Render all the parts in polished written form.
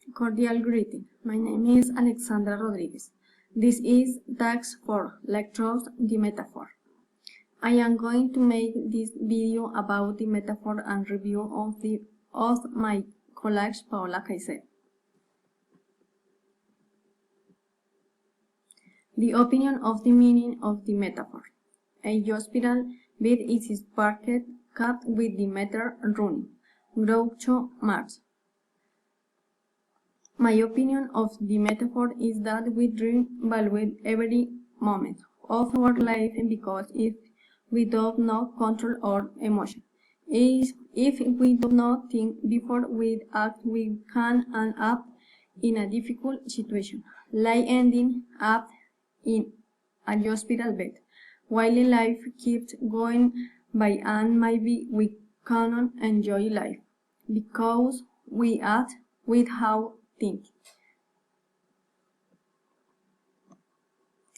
Cordial greeting. My name is Alexandra Rodriguez. This is Task 4, Lectures the Metaphor. I am going to make this video about the metaphor and review of my colleague Paola Caicedo. The opinion of the meaning of the metaphor. A hospital bed is parked cut with the meter running. Groucho Marx. My opinion of the metaphor is that we dream value every moment of our life because if we do not control our emotion, if we do not think before we act, we can end up in a difficult situation, like ending up in a hospital bed, while life keeps going by and maybe we cannot enjoy life because we act without think.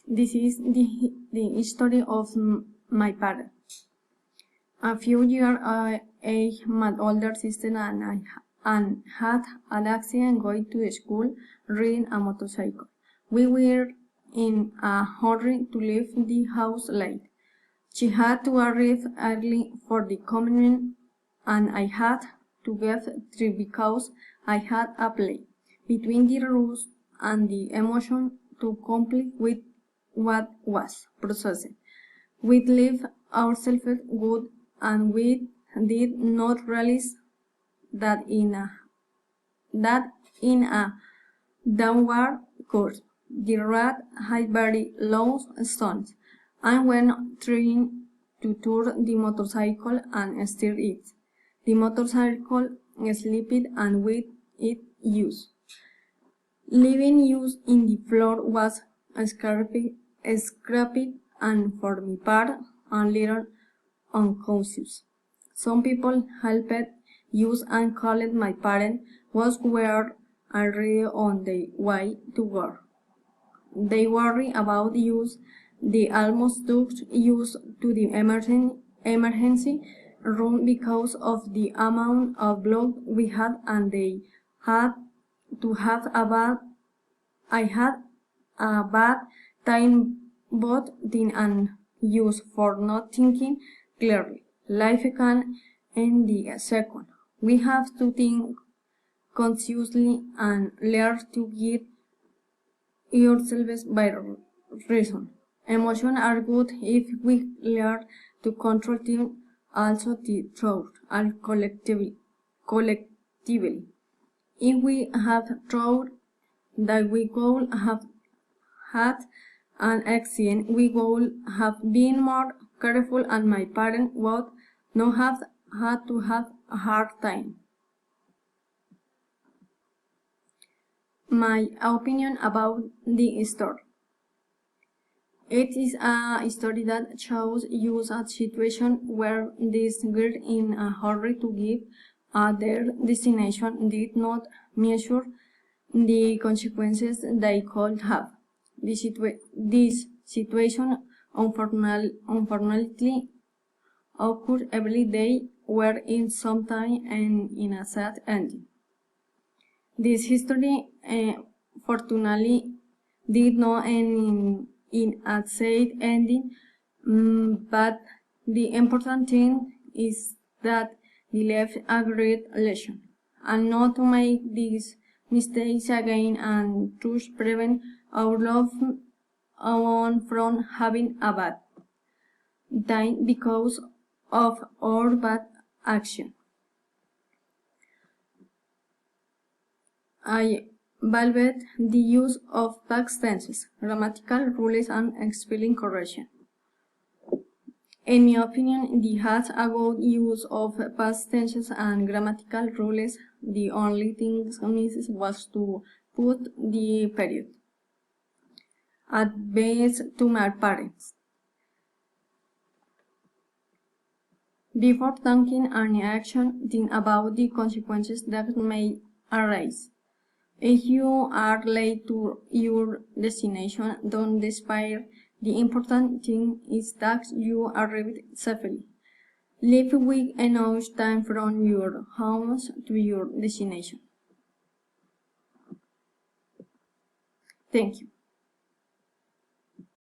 This is the story of my parents. A few years age, my older sister and I had an accident going to school riding a motorcycle. We were in a hurry to leave the house late. She had to arrive early for the communion, and I had to get through because I had a play. Between the rules and the emotion to complete with what was processed. We lived ourselves good and we did not realize that in a downward course, the rat had very low stones, and when trying to turn the motorcycle and steer it, the motorcycle slipped and with it used. Leaving use in the floor was scrappy and for my part a little unconscious. Some people helped use and called my parents was were already on the way to work. They worry about use. They almost took use to the emergency room because of the amount of blood we had, and they had to have I had a bad time both in and use for not thinking clearly. Life can end the second. We have to think consciously and learn to get yourselves by reason. Emotions are good if we learn to control them, also the truth and collectively. If we have thought that we could have had an accident, we would have been more careful and my parents would not have had to have a hard time. My opinion about the story. It is a story that shows you a situation where this girl in a hurry to get their destination did not measure the consequences they could have. This situation unfortunately occurs every day, where in some time and in a sad ending. This history fortunately did not end in a sad ending, but the important thing is that we left a great lesson, and not to make these mistakes again and thus prevent our loved one from having a bad time because of our bad action. I valued the use of past tenses, grammatical rules, and spelling correction. In my opinion, the had a good use of past tenses and grammatical rules. The only thing missed was to put the period. Advice to my parents. Before taking any action, think about the consequences that may arise. If you are late to your destination, don't despair. The important thing is that you arrive safely. Leave with enough time from your house to your destination. Thank you.